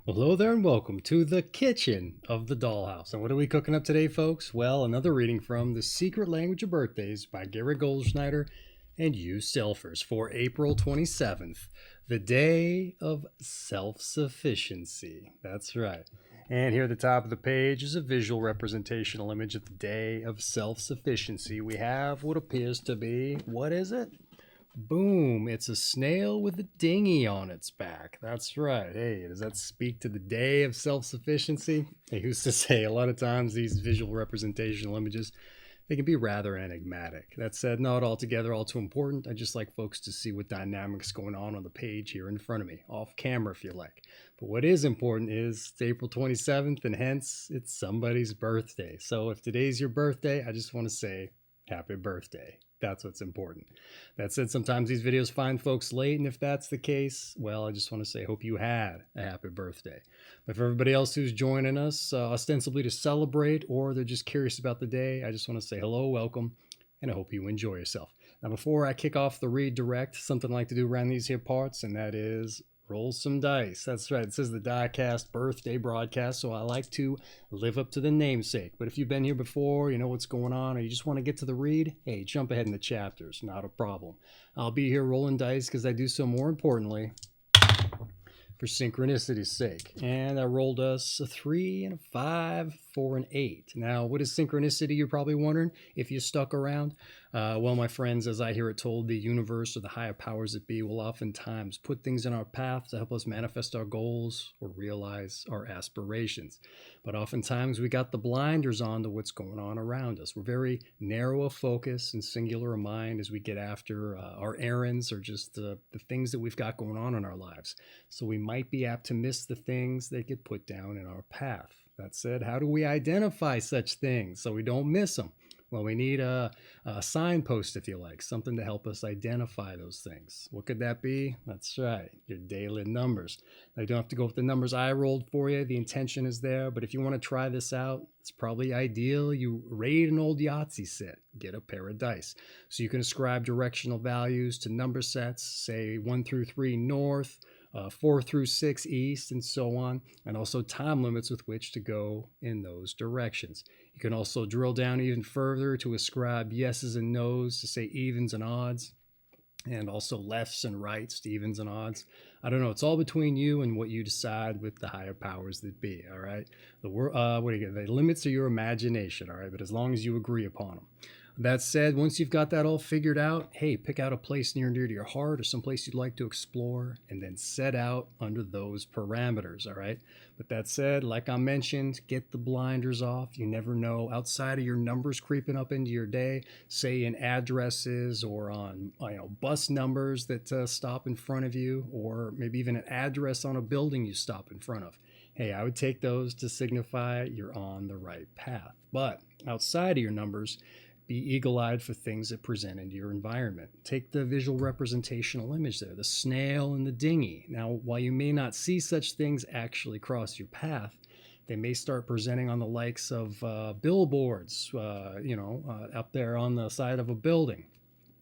Well, hello there and welcome to the kitchen of the dollhouse. And what are we cooking up today, folks? Well, another reading from The Secret Language of Birthdays by Gary Goldschneider and you selfers for April 27th, the day of self-sufficiency. That's right. And here at the top of the page is a visual representational image of the day of self-sufficiency. We have what appears to be, what is it? Boom, it's a snail with a dinghy on its back. That's right. Hey, does that speak to the day of self-sufficiency? Hey, who's to say? A lot of times these visual representational images, they can be rather enigmatic. That said, not altogether all too important. I just like folks to see what dynamics going on the page here in front of me, off camera if you like. But what is important is it's April 27th, and hence it's somebody's birthday. So if today's your birthday, I just want to say happy birthday. That's what's important. That said, sometimes these videos find folks late, and if that's the case, well, I just want to say, hope you had a happy birthday. But for everybody else who's joining us, ostensibly to celebrate, or they're just curious about the day, I just want to say hello, welcome, and I hope you enjoy yourself. Now, before I kick off the read direct, something I like to do around these here parts, and that is roll some dice. That's right. It says the Diecast birthday broadcast, so I like to live up to the namesake. But if you've been here before, you know what's going on, or you just want to get to the read, hey, jump ahead in the chapters. Not a problem. I'll be here rolling dice because I do so more importantly for synchronicity's sake. And I rolled us a 3 and a 5, 4 and 8. Now, what is synchronicity, you're probably wondering, if you stuck around? Well, my friends, as I hear it told, the universe or the higher powers that be will oftentimes put things in our path to help us manifest our goals or realize our aspirations. But oftentimes we got the blinders on to what's going on around us. We're very narrow of focus and singular of mind as we get after our errands or just the things that we've got going on in our lives. So we might be apt to miss the things that get put down in our path. That said, how do we identify such things so we don't miss them? Well, we need a signpost, if you like, something to help us identify those things. What could that be? That's right, your daily numbers. Now, you don't have to go with the numbers I rolled for you. The intention is there, but if you want to try this out, it's probably ideal you raid an old Yahtzee set, get a pair of dice. So you can ascribe directional values to number sets, say 1 through 3 north, 4 through 6 east, and so on, and also time limits with which to go in those directions. You can also drill down even further to ascribe yeses and nos to say evens and odds, and also lefts and rights to evens and odds. I don't know. It's all between you and what you decide with the higher powers that be. All right. The limits are your imagination. All right, but as long as you agree upon them. That said, once you've got that all figured out, hey, pick out a place near and dear to your heart or someplace you'd like to explore, and then set out under those parameters, all right? But that said, like I mentioned, get the blinders off. You never know. Outside of your numbers creeping up into your day, say in addresses or on bus numbers that stop in front of you, or maybe even an address on a building you stop in front of. Hey, I would take those to signify you're on the right path. But outside of your numbers, be eagle-eyed for things that present into your environment. Take the visual representational image there, the snail and the dinghy. Now, while you may not see such things actually cross your path, they may start presenting on the likes of billboards, up there on the side of a building.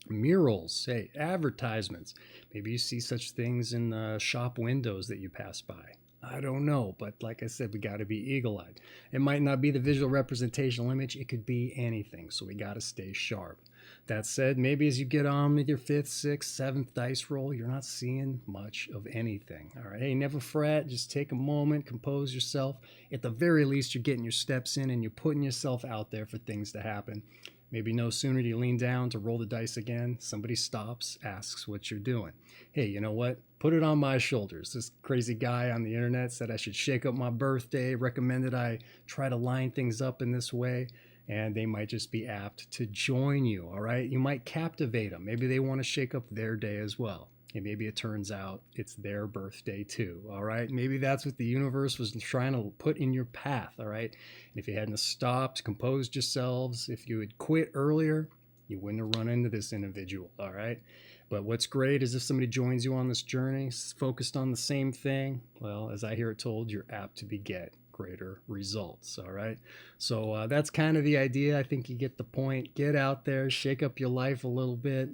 Murals, hey, advertisements. Maybe you see such things in shop windows that you pass by. I don't know, but like I said, we got to be eagle-eyed. It might not be the visual representational image. It could be anything, so we got to stay sharp. That said, maybe as you get on with your 5th, 6th, 7th dice roll, you're not seeing much of anything. All right, hey, never fret. Just take a moment, compose yourself. At the very least, you're getting your steps in and you're putting yourself out there for things to happen. Maybe no sooner do you lean down to roll the dice again, somebody stops, asks what you're doing. Hey, you know what? Put it on my shoulders. This crazy guy on the internet said I should shake up my birthday, recommended I try to line things up in this way, and they might just be apt to join you, all right? You might captivate them. Maybe they want to shake up their day as well. And maybe it turns out it's their birthday too, all right? Maybe that's what the universe was trying to put in your path, all right? And if you hadn't stopped, composed yourselves, if you had quit earlier, you wouldn't have run into this individual, all right? But what's great is if somebody joins you on this journey, focused on the same thing, well, as I hear it told, you're apt to beget greater results, all right? So that's kind of the idea. I think you get the point. Get out there, shake up your life a little bit.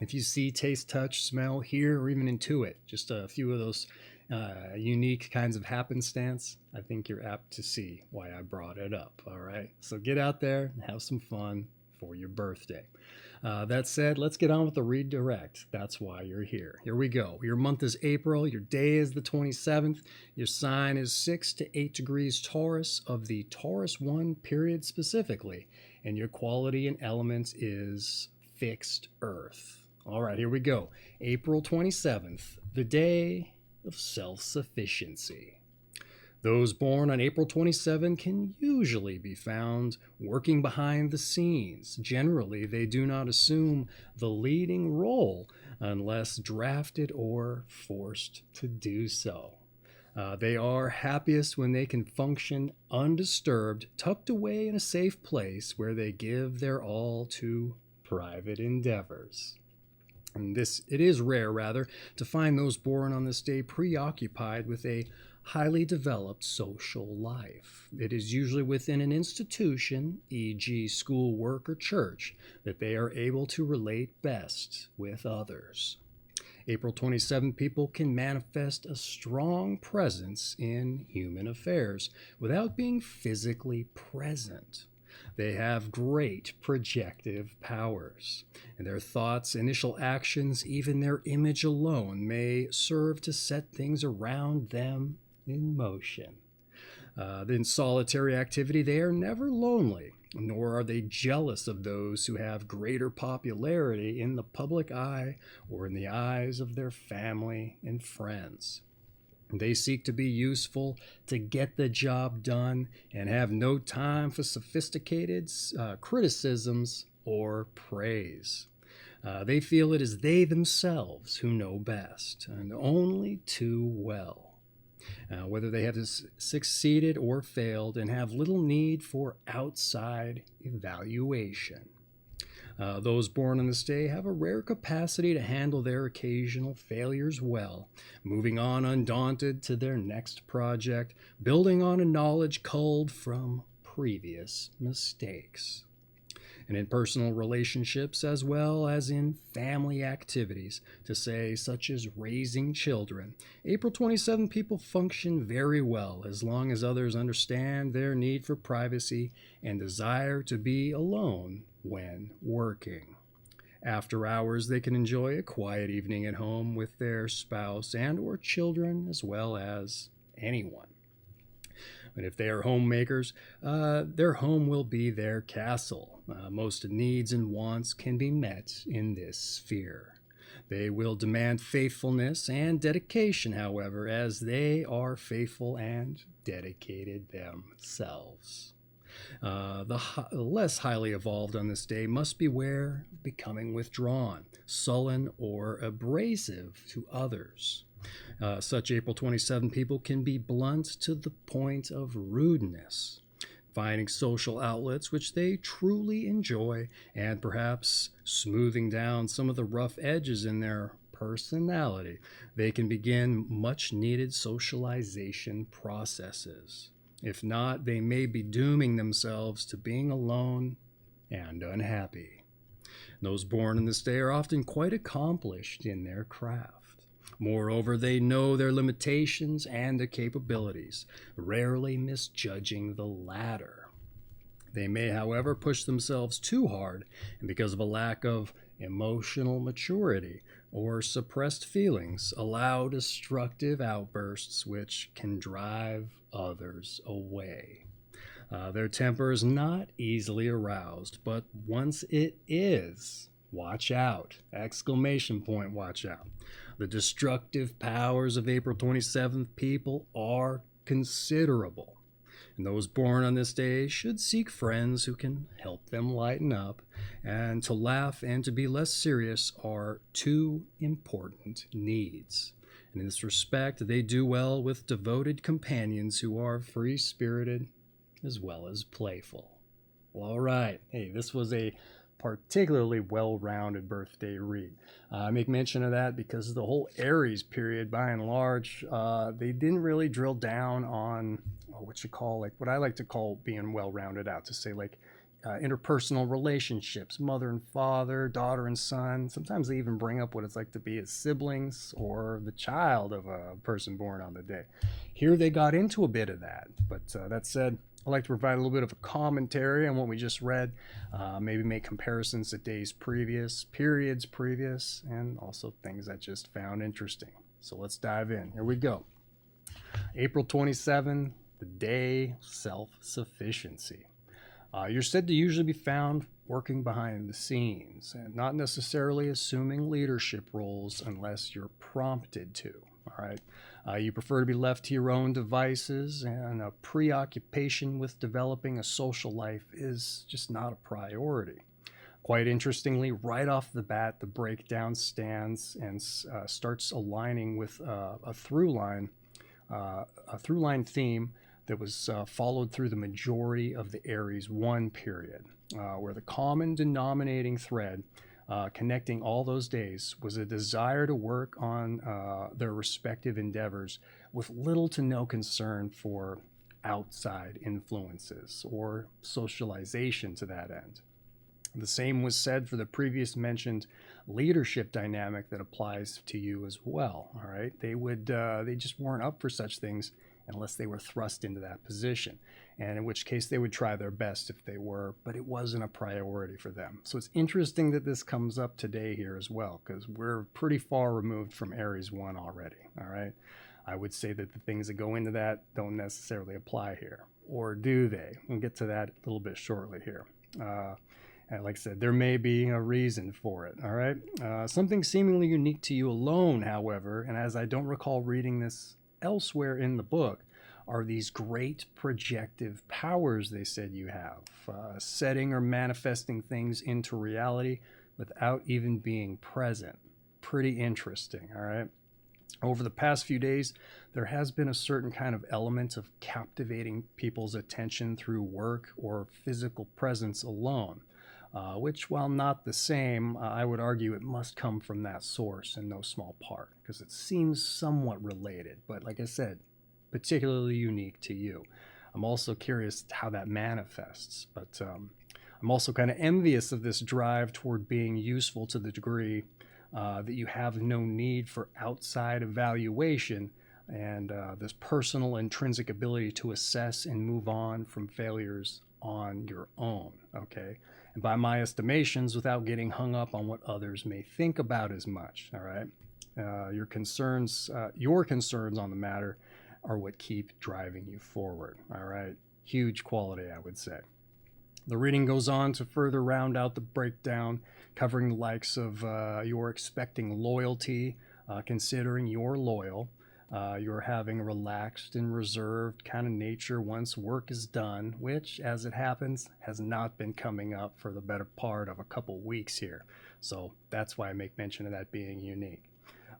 If you see, taste, touch, smell, hear, or even intuit just a few of those unique kinds of happenstance, I think you're apt to see why I brought it up. All right, so get out there and have some fun for your birthday. That said, let's get on with the redirect. That's why you're here. Here we go. Your month is April. Your day is the 27th. Your sign is 6 to 8 degrees Taurus of the Taurus I period specifically. And your quality and element is fixed earth. All right, here we go. April 27th, the day of self-sufficiency. Those born on April 27 can usually be found working behind the scenes. Generally, they do not assume the leading role unless drafted or forced to do so. They are happiest when they can function undisturbed, tucked away in a safe place where they give their all to private endeavors. And it is rare, rather, to find those born on this day preoccupied with a highly developed social life. It is usually within an institution, e.g. school, work, or church, that they are able to relate best with others. April 27 people can manifest a strong presence in human affairs without being physically present. They have great projective powers, and their thoughts, initial actions, even their image alone may serve to set things around them in motion. In solitary activity, they are never lonely, nor are they jealous of those who have greater popularity in the public eye or in the eyes of their family and friends. They seek to be useful, to get the job done, and have no time for sophisticated criticisms or praise. They feel it is they themselves who know best, and only too well. Whether they have succeeded or failed, and have little need for outside evaluation. Those born on this day have a rare capacity to handle their occasional failures well, moving on undaunted to their next project, building on a knowledge culled from previous mistakes. And in personal relationships as well as in family activities, to say such as raising children, April 27 people function very well as long as others understand their need for privacy and desire to be alone when working. After hours, they can enjoy a quiet evening at home with their spouse and or children as well as anyone. And if they are homemakers, their home will be their castle. Most needs and wants can be met in this sphere. They will demand faithfulness and dedication, however, as they are faithful and dedicated themselves. The less highly evolved on this day must beware becoming withdrawn, sullen, or abrasive to others. Such April 27 people can be blunt to the point of rudeness, finding social outlets which they truly enjoy, and perhaps smoothing down some of the rough edges in their personality. They can begin much needed socialization processes. If not, they may be dooming themselves to being alone and unhappy. Those born in this day are often quite accomplished in their craft. Moreover, they know their limitations and their capabilities, rarely misjudging the latter. They may, however, push themselves too hard, and because of a lack of emotional maturity or suppressed feelings, allow destructive outbursts which can drive others away. Their temper is not easily aroused, but once it is, watch out! Exclamation point, watch out. The destructive powers of April 27th people are considerable, and those born on this day should seek friends who can help them lighten up, and to laugh and to be less serious are two important needs. And in this respect, they do well with devoted companions who are free-spirited as well as playful. Well, all right. Hey, this was a particularly well-rounded birthday read. I make mention of that because the whole Aries period, by and large, they didn't really drill down on what I like to call being well-rounded out, to say like interpersonal relationships, mother and father, daughter and son. Sometimes they even bring up what it's like to be as siblings or the child of a person born on the day. Here they got into a bit of that, but that said, I'd like to provide a little bit of a commentary on what we just read, maybe make comparisons to days previous, periods previous, and also things I just found interesting. So let's dive in. Here we go. April 27, the day Self Sufficiency. You're said to usually be found working behind the scenes and not necessarily assuming leadership roles unless you're prompted to. All right. You prefer to be left to your own devices, and a preoccupation with developing a social life is just not a priority. Quite interestingly, right off the bat, the breakdown stands and starts aligning with a through line theme that was followed through the majority of the Aries I period, where the common denominating thread connecting all those days was a desire to work on their respective endeavors with little to no concern for outside influences or socialization to that end. The same was said for the previous mentioned leadership dynamic that applies to you as well. All right, they just weren't up for such things unless they were thrust into that position, and in which case they would try their best if they were, but it wasn't a priority for them. So it's interesting that this comes up today here as well, because we're pretty far removed from Aries 1 already. All right, I would say that the things that go into that don't necessarily apply here, or do they? We'll get to that a little bit shortly here. And like I said, there may be a reason for it, all right? Something seemingly unique to you alone, however, and as I don't recall reading this elsewhere in the book, are these great projective powers they said you have, setting or manifesting things into reality without even being present. Pretty interesting, all right? Over the past few days, there has been a certain kind of element of captivating people's attention through work or physical presence alone. Which, while not the same, I would argue it must come from that source in no small part, because it seems somewhat related, but like I said, particularly unique to you. I'm also curious how that manifests, but I'm also kind of envious of this drive toward being useful to the degree that you have no need for outside evaluation and this personal intrinsic ability to assess and move on from failures on your own, okay? And by my estimations, without getting hung up on what others may think about as much, all right? Your concerns on the matter are what keep driving you forward, all right? Huge quality, I would say. The reading goes on to further round out the breakdown, covering the likes of you're expecting loyalty, considering you're loyal, you're having a relaxed and reserved kind of nature once work is done, which, as it happens, has not been coming up for the better part of a couple weeks here. So that's why I make mention of that being unique.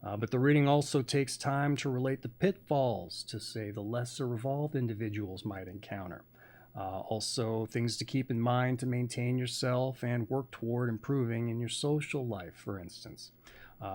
But the reading also takes time to relate the pitfalls to, say, the lesser evolved individuals might encounter. Also, things to keep in mind to maintain yourself and work toward improving in your social life, for instance,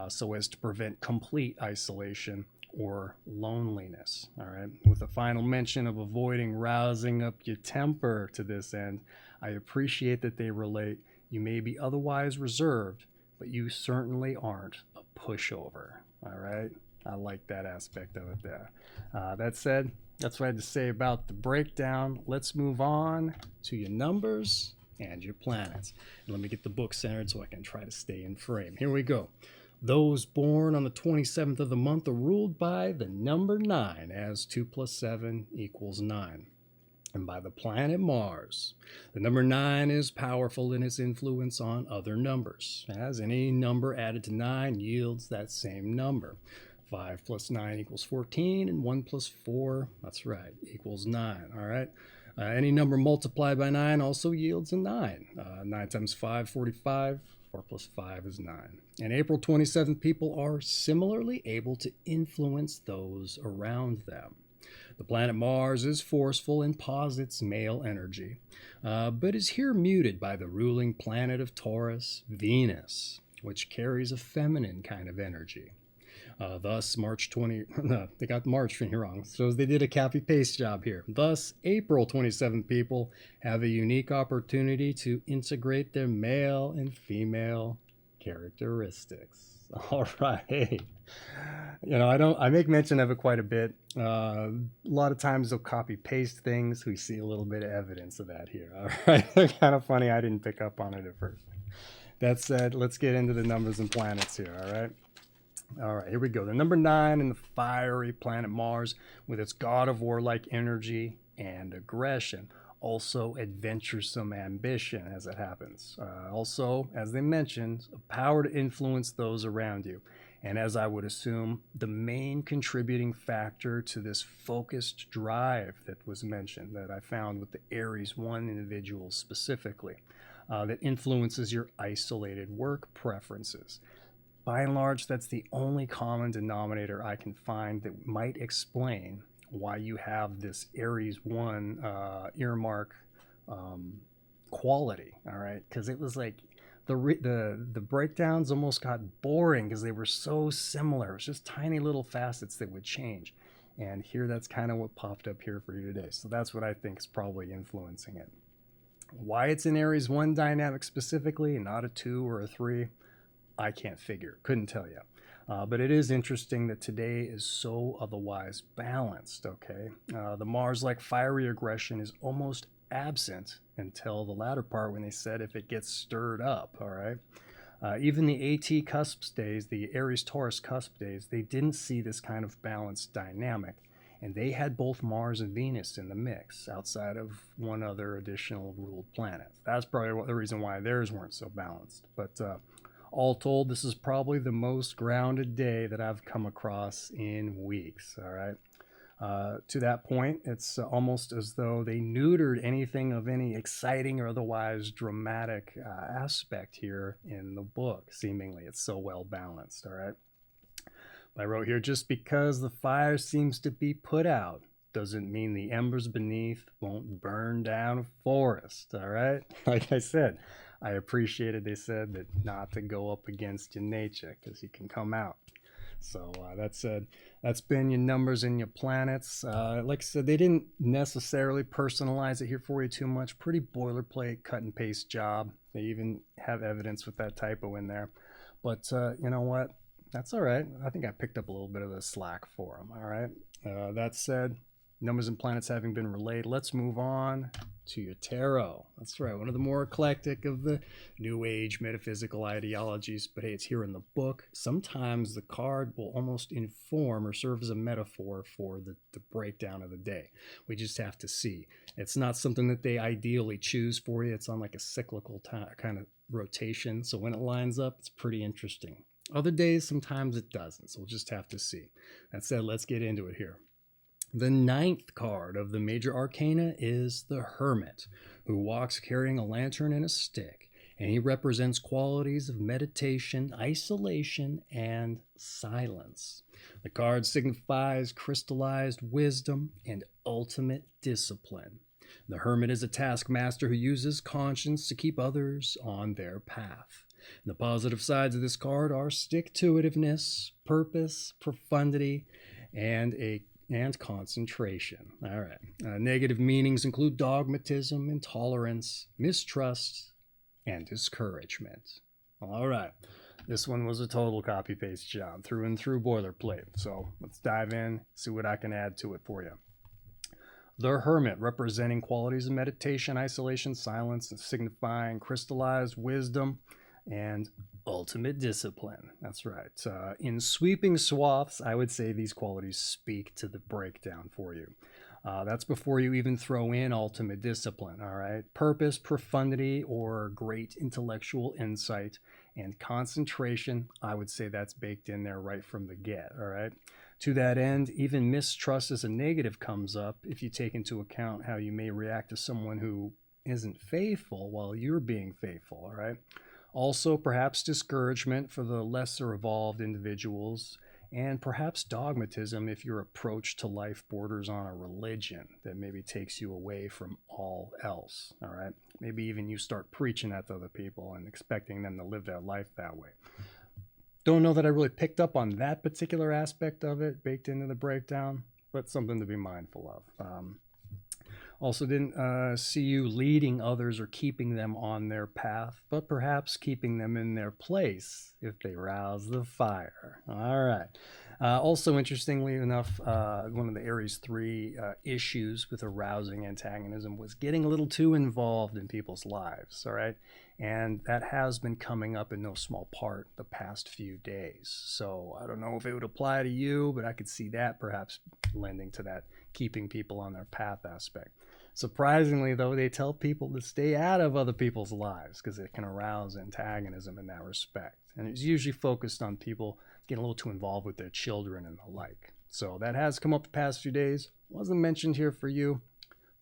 so as to prevent complete isolation or loneliness, all right? With a final mention of avoiding rousing up your temper to this end, I appreciate that they relate. You may be otherwise reserved, but you certainly aren't a pushover, all right? I like that aspect of it there. That said, that's what I had to say about the breakdown. Let's move on to your numbers and your planets. And let me get the book centered so I can try to stay in frame. Here we go. Those born on the 27th of the month are ruled by the number 9, as 2 + 7 = 9. And by the planet Mars. The number 9 is powerful in its influence on other numbers, as any number added to 9 yields that same number. 5 + 9 = 14, and 1 + 4, that's right, equals 9, all right? Any number multiplied by 9 also yields a 9. 9 times 5, 45. 4 + 5 is 9. And April 27th people are similarly able to influence those around them. The planet Mars is forceful and posits male energy, but is here muted by the ruling planet of Taurus, Venus, which carries a feminine kind of energy. Thus, March 20, no, they got March from here wrong. So they did a copy paste job here. Thus, April 27 people have a unique opportunity to integrate their male and female characteristics. All right. I make mention of it quite a bit. A lot of times they'll copy paste things. We see a little bit of evidence of that here. All right. Kind of funny. I didn't pick up on it at first. That said, let's get into the numbers and planets here. All right, here we go. The number 9 in the fiery planet Mars with its god of warlike energy and aggression. Also, adventuresome ambition as it happens. Also, as they mentioned, a power to influence those around you. And as I would assume, the main contributing factor to this focused drive that was mentioned, that I found with the Aries 1 individuals specifically, that influences your isolated work preferences. By and large, that's the only common denominator I can find that might explain why you have this Aries 1 earmark quality, all right? Because it was like the breakdowns almost got boring because they were so similar. It was just tiny little facets that would change. And here, that's kind of what popped up here for you today. So that's what I think is probably influencing it. Why it's an Aries 1 dynamic specifically, and not a 2 or a 3, I can't figure. Couldn't tell you. But it is interesting that today is so otherwise balanced, okay? The Mars-like fiery aggression is almost absent until the latter part when they said if it gets stirred up, all right? Even the AT cusp days, the Aries-Taurus cusp days, they didn't see this kind of balanced dynamic. And they had both Mars and Venus in the mix, outside of one other additional ruled planet. That's probably the reason why theirs weren't so balanced. But all told, this is probably the most grounded day that I've come across in weeks, all right? To that point, it's almost as though they neutered anything of any exciting or otherwise dramatic aspect here in the book, seemingly. It's so well balanced, all right? I wrote here, just because the fire seems to be put out doesn't mean the embers beneath won't burn down a forest, all right? Like I said, I appreciated they said that not to go up against your nature because you can come out. So that said, that's been your numbers and your planets. Like I said, they didn't necessarily personalize it here for you too much. Pretty boilerplate, cut and paste job. They even have evidence with that typo in there. But you know what? That's all right. I think I picked up a little bit of the slack for them, all right? That said, numbers and planets having been relayed, let's move on to your tarot. That's right, one of the more eclectic of the New Age metaphysical ideologies, but hey, it's here in the book. Sometimes the card will almost inform or serve as a metaphor for the breakdown of the day. We just have to see. It's not something that they ideally choose for you. It's on like a cyclical kind of rotation, so when it lines up, it's pretty interesting. Other days, sometimes it doesn't, so we'll just have to see. That said, let's get into it here. The 9th card of the major arcana is the Hermit, who walks carrying a lantern and a stick, and he represents qualities of meditation, isolation, and silence. The card signifies crystallized wisdom and ultimate discipline. The Hermit is a taskmaster who uses conscience to keep others on their path. The positive sides of this card are stick-to-itiveness, purpose, profundity, and concentration. All right. Negative meanings include dogmatism, intolerance, mistrust, and discouragement. All right. This one was a total copy-paste job, through and through boilerplate. So let's dive in, see what I can add to it for you. The Hermit, representing qualities of meditation, isolation, silence, and signifying crystallized wisdom and ultimate discipline. That's right. In sweeping swaths, I would say these qualities speak to the breakdown for you. That's before you even throw in ultimate discipline, all right? Purpose, profundity, or great intellectual insight, and concentration, I would say that's baked in there right from the get, all right? To that end, even mistrust as a negative comes up if you take into account how you may react to someone who isn't faithful while you're being faithful, all right? Also, perhaps discouragement for the lesser evolved individuals, and perhaps dogmatism if your approach to life borders on a religion that maybe takes you away from all else, all right? Maybe even you start preaching that to other people and expecting them to live their life that way. Don't know that I really picked up on that particular aspect of it baked into the breakdown, but something to be mindful of. Also didn't see you leading others or keeping them on their path, but perhaps keeping them in their place if they rouse the fire. All right. Also, interestingly enough, one of the Aries 3 issues with arousing antagonism was getting a little too involved in people's lives, all right? And that has been coming up in no small part the past few days. So I don't know if it would apply to you, but I could see that perhaps lending to that keeping people on their path aspect. Surprisingly, though, they tell people to stay out of other people's lives because it can arouse antagonism in that respect. And it's usually focused on people getting a little too involved with their children and the like. So that has come up the past few days. Wasn't mentioned here for you,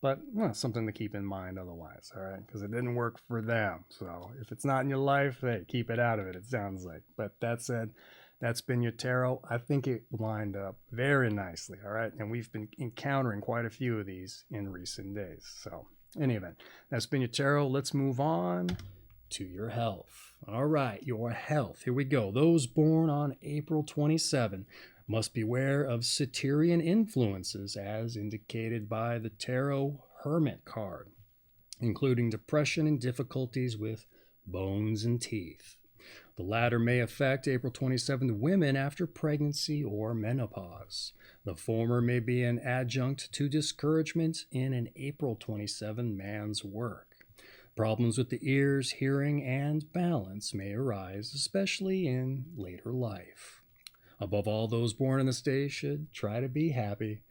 but something to keep in mind otherwise, all right? Because it didn't work for them. So if it's not in your life, hey, keep it out of it, it sounds like. But that said, that's been your tarot. I think it lined up very nicely, all right? And we've been encountering quite a few of these in recent days. So in any event, that's been your tarot. Let's move on to your health. All right, your health. Here we go. Those born on April 27 must beware of Satyrian influences as indicated by the tarot Hermit card, including depression and difficulties with bones and teeth. The latter may affect April 27th women after pregnancy or menopause. The former may be an adjunct to discouragement in an April 27 man's work. Problems with the ears, hearing, and balance may arise, especially in later life. Above all, those born in this day should try to be happy.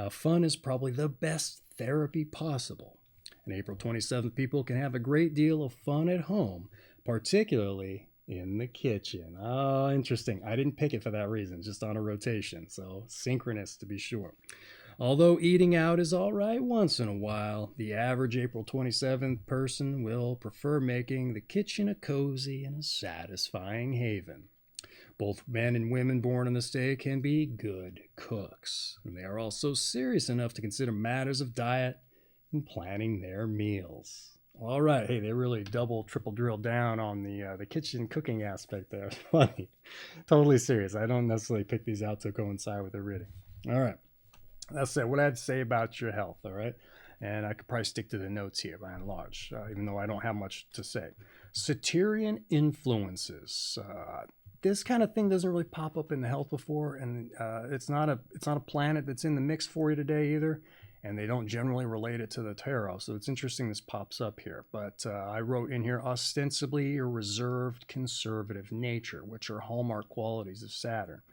Fun is probably the best therapy possible. And April 27th people can have a great deal of fun at home, particularly in the kitchen. Oh, interesting. I didn't pick it for that reason, just on a rotation, so synchronous to be sure. Although eating out is all right once in a while, the average April 27th person will prefer making the kitchen a cozy and a satisfying haven. Both men and women born on this day can be good cooks, and they are also serious enough to consider matters of diet and planning their meals. All right, hey, they really double, triple drilled down on the kitchen cooking aspect there. Funny, totally serious. I don't necessarily pick these out to coincide with the reading. All right, that's it. What I had to say about your health. All right, and I could probably stick to the notes here by and large, even though I don't have much to say. Satyrian influences. This kind of thing doesn't really pop up in the health before, and it's not a planet that's in the mix for you today either. And they don't generally relate it to the tarot. So it's interesting this pops up here. But I wrote in here, ostensibly a reserved conservative nature, which are hallmark qualities of Saturn.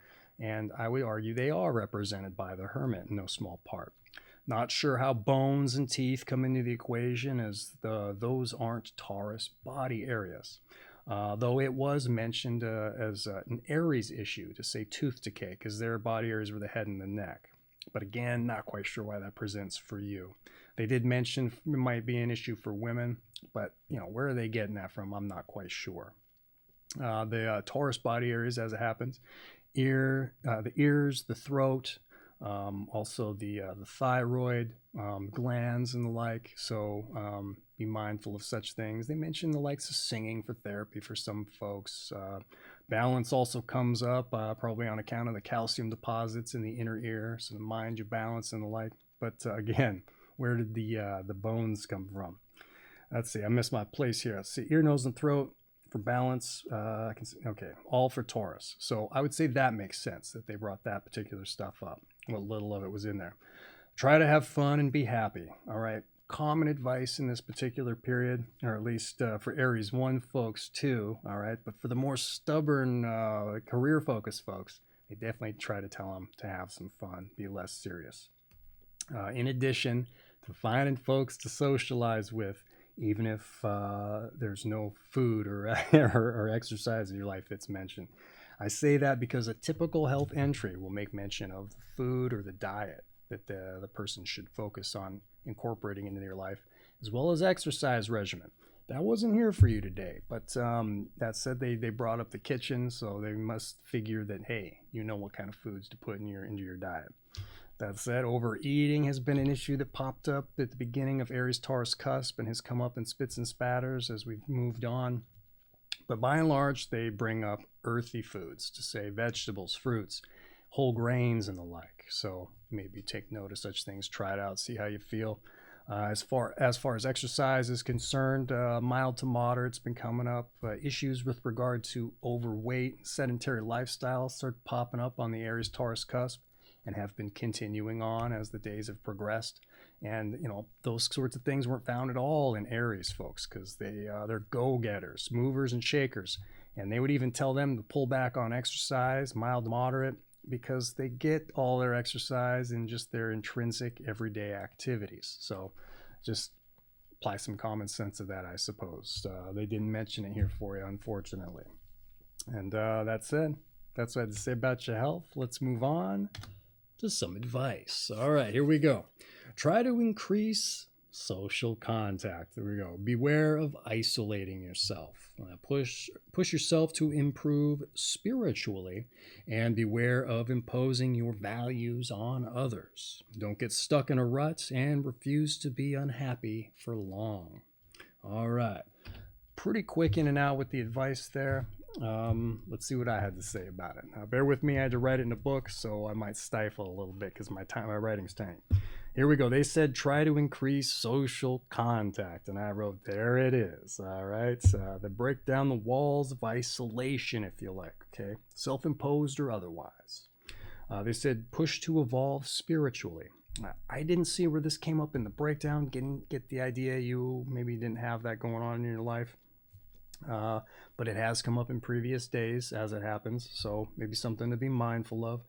And I would argue they are represented by the Hermit in no small part. Not sure how bones and teeth come into the equation, as those aren't Taurus body areas. Though it was mentioned as an Aries issue to say tooth decay, because their body areas were the head and the neck. But again, not quite sure why that presents for you. They did mention it might be an issue for women, but where are they getting that from? I'm not quite sure. The Taurus body areas, as it happens, the ears, the throat, also the thyroid glands and the like. So be mindful of such things. They mention the likes of singing for therapy for some folks. Balance also comes up, probably on account of the calcium deposits in the inner ear, so to mind your balance and the like. But again, where did the bones come from? Let's see, I missed my place here. Let's see, ear, nose, and throat for balance. I can see, okay, all for Taurus. So I would say that makes sense that they brought that particular stuff up. What little of it was in there. Try to have fun and be happy, all right? Common advice in this particular period, or at least for Aries 1 folks too, all right? But for the more stubborn, career-focused folks, they definitely try to tell them to have some fun, be less serious. In addition to finding folks to socialize with, even if there's no food or, or exercise in your life that's mentioned. I say that because a typical health entry will make mention of the food or the diet that the person should focus on incorporating into their life, as well as exercise regimen. That wasn't here for you today, but that said, they brought up the kitchen, so they must figure that, hey, you know what kind of foods to put into your diet. That said, overeating has been an issue that popped up at the beginning of Aries-Taurus cusp and has come up in spits and spatters as we've moved on. But by and large, they bring up earthy foods, to say vegetables, fruits, whole grains, and the like. So maybe take note of such things, try it out, see how you feel. As far as exercise is concerned, mild to moderate's been coming up. Issues with regard to overweight, sedentary lifestyle start popping up on the Aries Taurus cusp and have been continuing on as the days have progressed. And those sorts of things weren't found at all in Aries folks, because they're go-getters, movers and shakers, and they would even tell them to pull back on exercise, mild to moderate, because they get all their exercise in just their intrinsic everyday activities. So just apply some common sense to that, I suppose. They didn't mention it here for you, unfortunately. And that's it. That's what I had to say about your health. Let's move on to some advice. All right, here we go. Try to increase social contact. There we go. Beware of isolating yourself. Push yourself to improve spiritually, and beware of imposing your values on others. Don't get stuck in a rut and refuse to be unhappy for long. All right. Pretty quick in and out with the advice there. Let's see what I had to say about it. Now, bear with me. I had to write it in a book, so I might stifle a little bit because my writing's tiny. Here we go. They said try to increase social contact, and I wrote, there it is. All right. They break down the walls of isolation, if you like. Okay, self-imposed or otherwise. They said push to evolve spiritually. I didn't see where this came up in the breakdown. Get the idea you maybe didn't have that going on in your life. But it has come up in previous days, as it happens, so maybe something to be mindful of.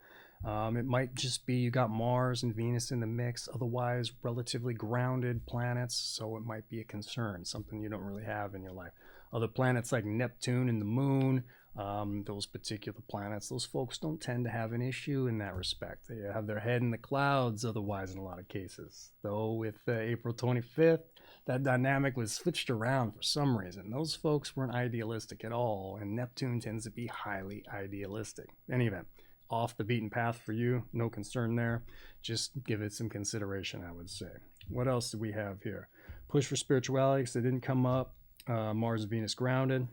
It might just be you got Mars and Venus in the mix, otherwise relatively grounded planets, so it might be a concern, something you don't really have in your life. Other planets like Neptune and the Moon, those particular planets, those folks don't tend to have an issue in that respect. They have their head in the clouds otherwise in a lot of cases. Though with April 25th, that dynamic was switched around for some reason. Those folks weren't idealistic at all, and Neptune tends to be highly idealistic. In any event, off the beaten path for you, no concern there. Just give it some consideration, I would say. What else do we have here? Push for spirituality, because it didn't come up. Mars and Venus grounded.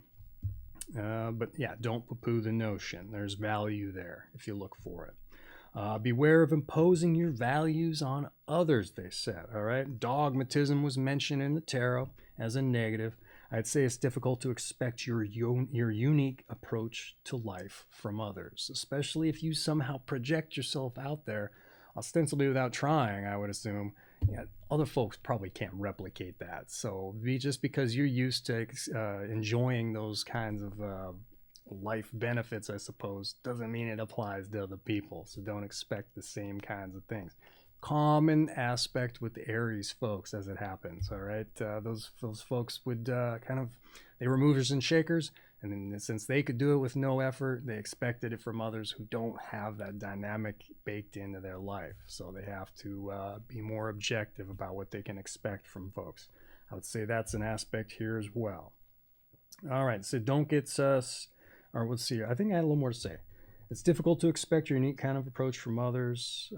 But yeah, don't poo-poo the notion. There's value there if you look for it. Beware of imposing your values on others, they said. All right. Dogmatism was mentioned in the tarot as a negative. I'd say it's difficult to expect your unique approach to life from others, especially if you somehow project yourself out there, ostensibly without trying, I would assume. Yeah, other folks probably can't replicate that. So just because you're used to enjoying those kinds of life benefits, I suppose, doesn't mean it applies to other people. So don't expect the same kinds of things. Common aspect with the Aries folks as it happens. All right, those folks would they were movers and shakers, and then since they could do it with no effort, they expected it from others who don't have that dynamic baked into their life. So they have to be more objective about what they can expect from folks. I would say that's an aspect here as well. All right, so don't get or let's see. I think I had a little more to say. It's difficult to expect your unique kind of approach from others.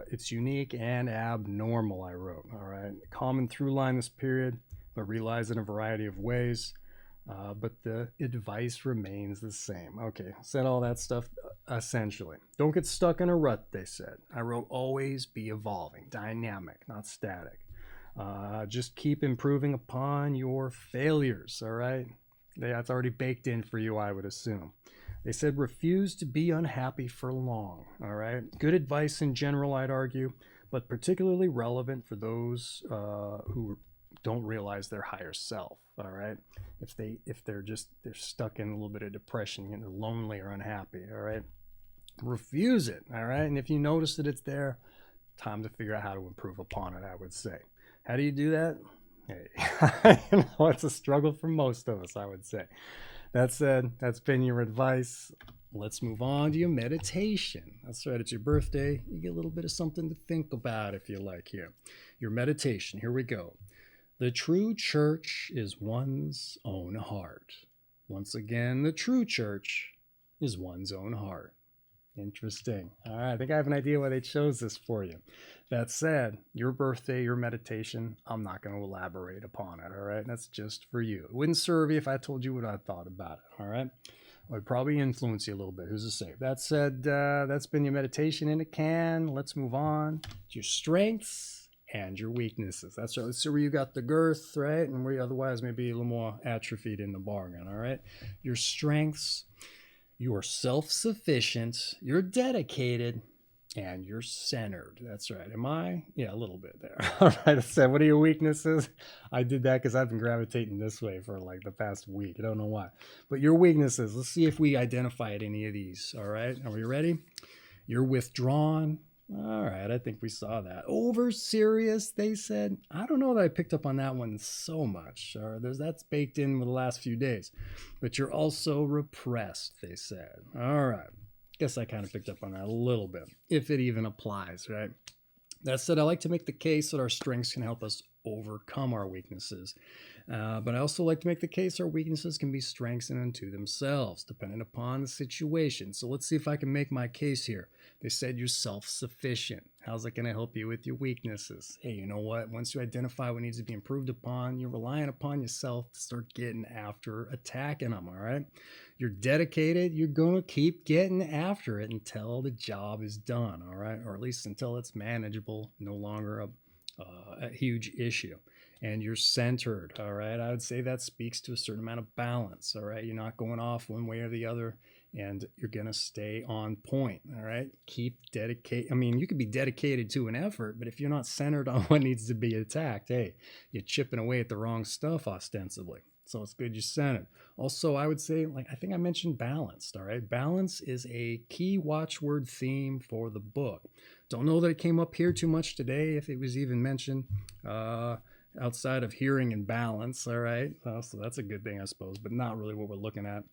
It's unique and abnormal, I wrote. All right. Common through line this period, but realized in a variety of ways. But the advice remains the same. Okay, said all that stuff essentially. Don't get stuck in a rut, they said. I wrote always be evolving, dynamic, not static. Just keep improving upon your failures, all right? That's already baked in for you, I would assume. They said refuse to be unhappy for long, all right? Good advice in general, I'd argue, but particularly relevant for those who don't realize their higher self, all right? If they're stuck in a little bit of depression, they're lonely or unhappy, all right? Refuse it, all right? And if you notice that it's there, time to figure out how to improve upon it, I would say. How do you do that? Hey, it's a struggle for most of us, I would say. That said, that's been your advice. Let's move on to your meditation. That's right, it's your birthday. You get a little bit of something to think about if you like here. Your meditation, here we go. The true church is one's own heart. Once again, the true church is one's own heart. Interesting. All right, I think I have an idea why they chose this for you. That said, your birthday, your meditation, I'm not going to elaborate upon it, all right? That's just for you. It wouldn't serve you if I told you what I thought about it, all right? It would probably influence you a little bit. Who's to say? That said, that's been your meditation in a can. Let's move on to your strengths and your weaknesses. That's right. Let's see where you got the girth, right? And where you otherwise maybe a little more atrophied in the bargain, all right? Your strengths, you're self-sufficient, you're dedicated, and you're centered. That's right. Am I? Yeah, a little bit there. All right. So what are your weaknesses? I did that because I've been gravitating this way for like the past week. I don't know why. But your weaknesses, let's see if we identify any of these. All right. Are we ready? You're withdrawn. All right. I think we saw that. Over serious, they said. I don't know that I picked up on that one so much. Or that's baked in with the last few days. But you're also repressed, they said. All right. Guess I kind of picked up on that a little bit, if it even applies, right? That said, I like to make the case that our strengths can help us overcome our weaknesses. But I also like to make the case our weaknesses can be strengths in unto themselves, depending upon the situation. So let's see if I can make my case here. They said you're self-sufficient. How's that going to help you with your weaknesses? Hey, you know what? Once you identify what needs to be improved upon, you're relying upon yourself to start getting after attacking them, all right? You're dedicated. You're going to keep getting after it until the job is done, all right? Or at least until it's manageable, no longer a huge issue. And you're centered, all right? I would say that speaks to a certain amount of balance, all right? You're not going off one way or the other, and you're going to stay on point, all right? Keep dedicated. I mean, you could be dedicated to an effort, but if you're not centered on what needs to be attacked, hey, you're chipping away at the wrong stuff ostensibly. So it's good you're centered. Also, I would say, like, I think I mentioned balanced, all right? Balance is a key watchword theme for the book. Don't know that it came up here too much today, if it was even mentioned outside of hearing and balance, all right? So that's a good thing, I suppose, but not really what we're looking at.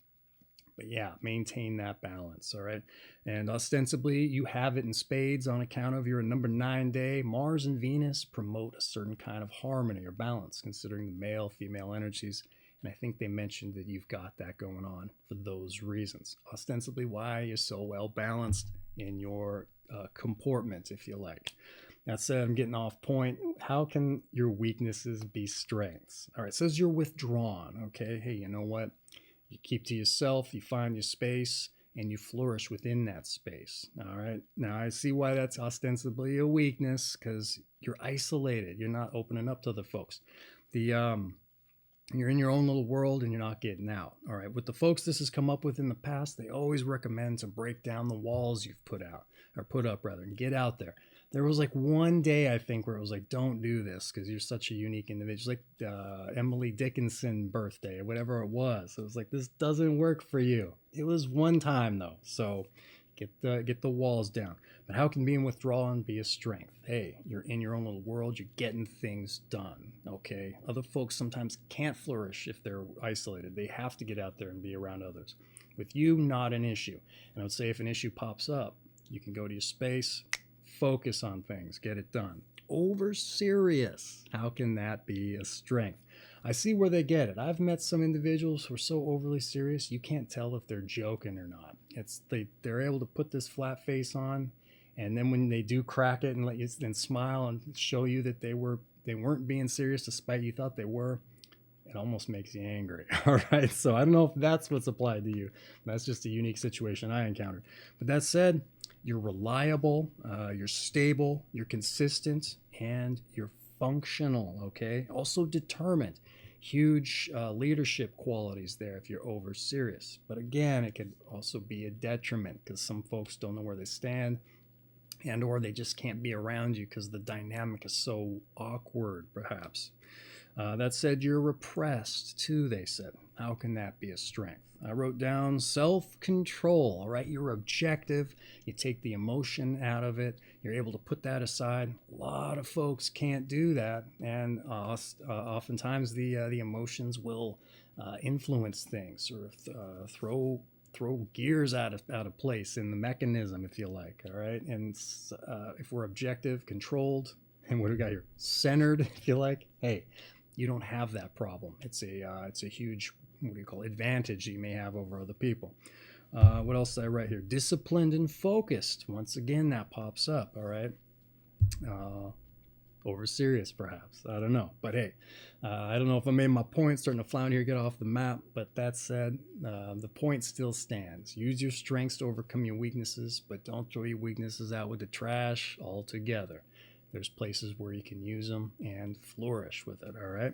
But yeah, maintain that balance, all right? And ostensibly, you have it in spades on account of your number 9 day. Mars and Venus promote a certain kind of harmony or balance, considering the male-female energies. And I think they mentioned that you've got that going on for those reasons. Ostensibly, why you're so well balanced in your comportment, if you like. That said, I'm getting off point. How can your weaknesses be strengths? All right, it says you're withdrawn, okay? Hey, you know what? You keep to yourself, you find your space, and you flourish within that space. All right. Now, I see why that's ostensibly a weakness, because you're isolated. You're not opening up to other folks. You're in your own little world and you're not getting out. All right. With the folks this has come up with in the past, they always recommend to break down the walls you've put up and get out there. There was like one day, I think, where it was like, don't do this because you're such a unique individual. Like Emily Dickinson birthday or whatever it was. It was like, this doesn't work for you. It was one time though. So get the walls down. But how can being withdrawn be a strength? Hey, you're in your own little world. You're getting things done. Okay. Other folks sometimes can't flourish if they're isolated. They have to get out there and be around others. With you, not an issue. And I would say if an issue pops up, you can go to your space, focus on things, get it done. Over serious. How can that be a strength? I see where they get it. I've met some individuals who are so overly serious, you can't tell if they're joking or not. They're able to put this flat face on, and then when they do crack it and let you then smile and show you that they weren't being serious despite you thought they were, it almost makes you angry. All right. So I don't know if that's what's applied to you. That's just a unique situation I encountered. But that said, you're reliable, you're stable, you're consistent, and you're functional, okay? Also determined. Huge leadership qualities there if you're over serious. But again, it could also be a detriment because some folks don't know where they stand and or they just can't be around you because the dynamic is so awkward, perhaps. That said, you're repressed too, they said. How can that be a strength? I wrote down self-control, all right? You're objective. You take the emotion out of it. You're able to put that aside. A lot of folks can't do that. And oftentimes the emotions will influence things or throw gears out of place in the mechanism, if you like, all right? And if we're objective, controlled, and what do we got here? Centered, if you like. Hey, you don't have that problem. It's a huge, what do you call it, advantage you may have over other people. What else did I write here? Disciplined and focused. Once again, that pops up. All right. Over serious, perhaps. I don't know. But hey, I don't know if I made my point. Starting to flounder here, get off the map. But that said, the point still stands. Use your strengths to overcome your weaknesses, but don't throw your weaknesses out with the trash altogether. There's places where you can use them and flourish with it, all right?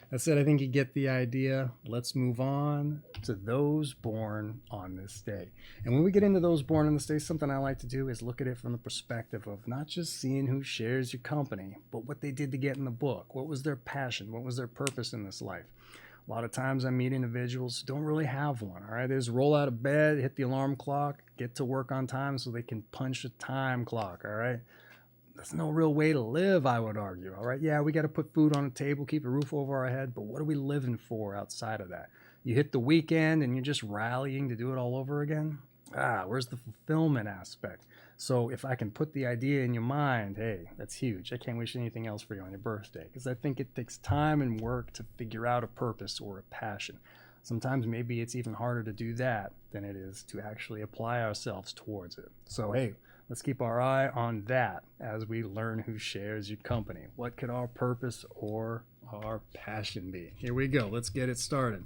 That said, I think you get the idea. Let's move on to those born on this day. And when we get into those born on this day, something I like to do is look at it from the perspective of not just seeing who shares your company, but what they did to get in the book. What was their passion? What was their purpose in this life? A lot of times I meet individuals who don't really have one, all right? They just roll out of bed, hit the alarm clock, get to work on time so they can punch the time clock, all right? That's no real way to live, I would argue, all right? Yeah, we got to put food on the table, keep a roof over our head, but what are we living for outside of that? You hit the weekend and you're just rallying to do it all over again? Where's the fulfillment aspect? So if I can put the idea in your mind, hey, that's huge. I can't wish anything else for you on your birthday, because I think it takes time and work to figure out a purpose or a passion. Sometimes maybe it's even harder to do that than it is to actually apply ourselves towards it. So hey, let's keep our eye on that as we learn who shares your company. What could our purpose or our passion be? Here we go. Let's get it started.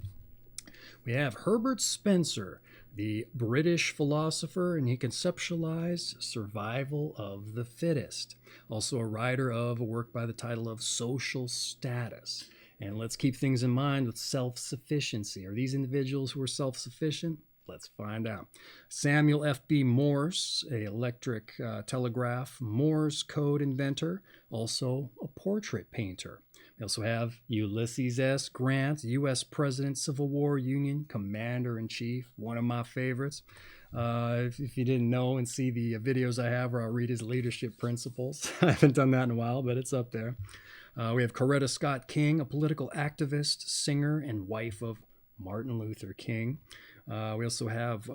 We have Herbert Spencer, the British philosopher, and he conceptualized survival of the fittest. Also a writer of a work by the title of Social Status. And let's keep things in mind with self-sufficiency. Are these individuals who are self-sufficient? Let's find out. Samuel F.B. Morse, an electric telegraph Morse code inventor, also a portrait painter. We also have Ulysses S. Grant, U.S. President, Civil War Union Commander-in-Chief, one of my favorites. If you didn't know and see the videos I have where I'll read his leadership principles, I haven't done that in a while, but it's up there. We have Coretta Scott King, a political activist, singer, and wife of Martin Luther King. We also have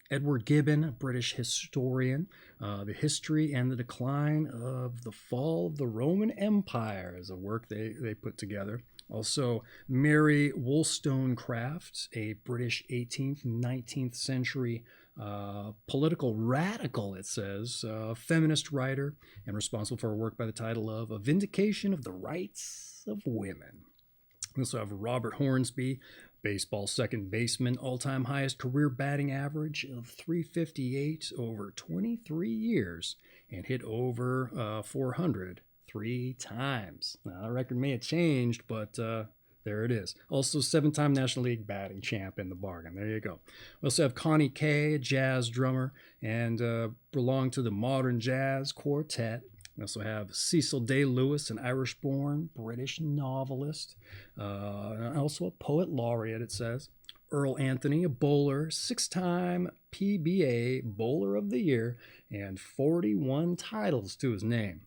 Edward Gibbon, a British historian, The History and the Decline of the Fall of the Roman Empire is a work they put together. Also, Mary Wollstonecraft, a British 18th and 19th century political radical, it says, feminist writer, and responsible for a work by the title of A Vindication of the Rights of Women. We also have Robert Hornsby, baseball second baseman, all-time highest career batting average of .358 over 23 years, and hit over 400 3 times. Now, that record may have changed, but there it is. Also, 7-time National League batting champ in the bargain. There you go. We also have Connie Kay, a jazz drummer, and belonged to the Modern Jazz Quartet. We also have Cecil Day Lewis, an Irish-born British novelist, also a poet laureate, it says. Earl Anthony, a bowler, 6-time PBA Bowler of the Year, and 41 titles to his name.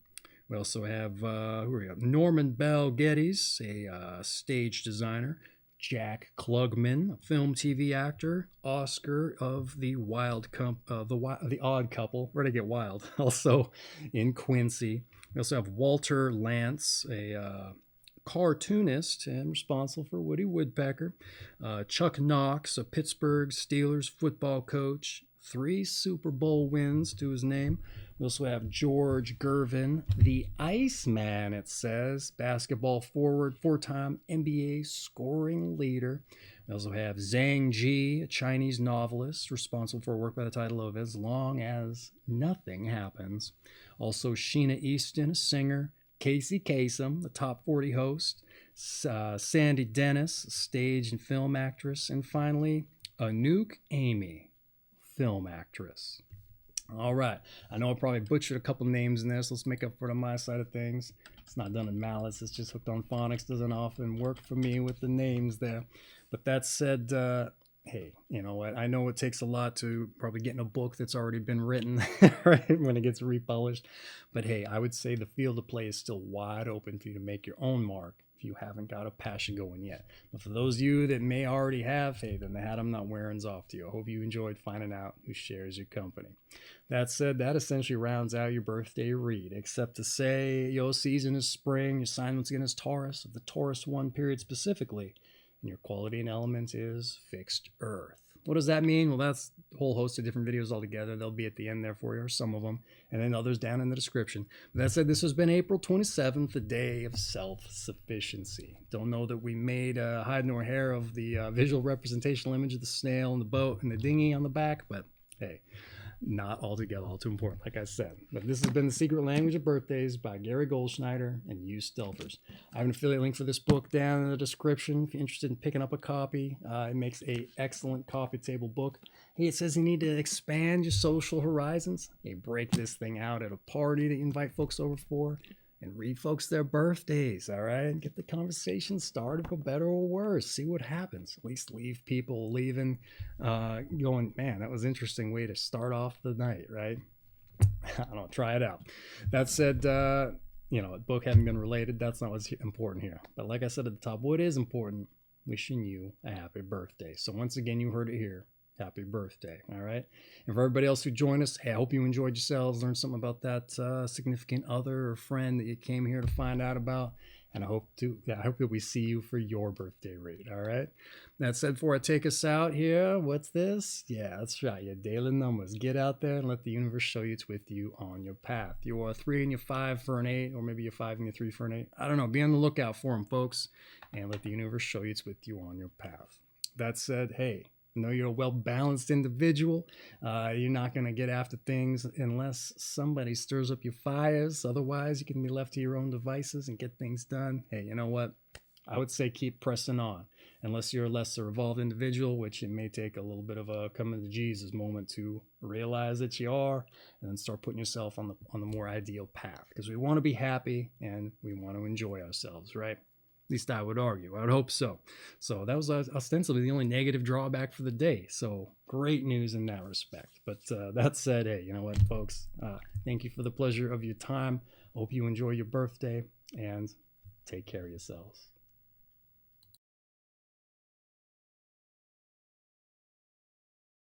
We also have Norman Bell Geddes, a stage designer. Jack Klugman, a film TV actor, Oscar of the the Odd Couple. Where'd I get wild? Also in Quincy. We also have Walter Lantz, a cartoonist and responsible for Woody Woodpecker. Chuck Knox, a Pittsburgh Steelers football coach, 3 Super Bowl wins to his name. We also have George Gervin, the Iceman, it says, basketball forward, 4-time NBA scoring leader. We also have Zhang Ji, a Chinese novelist, responsible for a work by the title of As Long as Nothing Happens. Also Sheena Easton, a singer. Casey Kasem, the top 40 host. Sandy Dennis, stage and film actress. And finally, Anouk Amy, film actress. All right. I know I probably butchered a couple names in this. Let's make up for it on my side of things. It's not done in malice. It's just hooked on phonics. Doesn't often work for me with the names there. But that said, hey, you know what? I know it takes a lot to probably get in a book that's already been written, right, when it gets republished. But hey, I would say the field of play is still wide open for you to make your own mark if you haven't got a passion going yet. But for those of you that may already have, hey, then the hat I'm not wearing's off to you. I hope you enjoyed finding out who shares your company. That said, that essentially rounds out your birthday read, except to say your season is spring, your sign once again is Taurus, of the Taurus I period specifically, and your quality and element is fixed earth. What does that mean? Well, that's a whole host of different videos altogether. They'll be at the end there for you, or some of them, and then others down in the description. But that said, this has been April 27th, the day of self-sufficiency. Don't know that we made hide nor hair of the visual representational image of the snail and the boat and the dinghy on the back, but hey, not altogether all too important, like I said. But this has been The Secret Language of Birthdays by Gary Goldschneider and you Stealthers. I have an affiliate link for this book down in the description if you're interested in picking up a copy. It makes an excellent coffee table book. Hey, it says you need to expand your social horizons. Hey, break this thing out at a party that you invite folks over for and read folks their birthdays, all right? Get the conversation started for better or worse. See what happens. At least leave people leaving going, man, that was an interesting way to start off the night, right? I don't know, try it out. That said, book having been related, that's not what's important here. But like I said at the top, what is important? Wishing you a happy birthday. So once again, you heard it here. Happy birthday, all right? And for everybody else who joined us, hey, I hope you enjoyed yourselves, learned something about that significant other or friend that you came here to find out about. And I hope that we see you for your birthday read, all right? That said, before I take us out here, what's this? Yeah, that's right, your daily numbers. Get out there and let the universe show you it's with you on your path. You're 3 and you're 5 for an 8, or maybe you're 5 and you're 3 for an 8. I don't know, be on the lookout for them, folks, and let the universe show you it's with you on your path. That said, hey, know you're a well-balanced individual. You're not going to get after things unless somebody stirs up your fires. Otherwise, you can be left to your own devices and get things done. Hey, you know what? I would say keep pressing on. Unless you're a lesser evolved individual, which it may take a little bit of a coming to Jesus moment to realize that you are, and then start putting yourself on the more ideal path. Because we want to be happy and we want to enjoy ourselves, right? At least I would argue. I would hope so. So that was ostensibly the only negative drawback for the day. So great news in that respect. But that said, hey, you know what, folks? Thank you for the pleasure of your time. Hope you enjoy your birthday and take care of yourselves.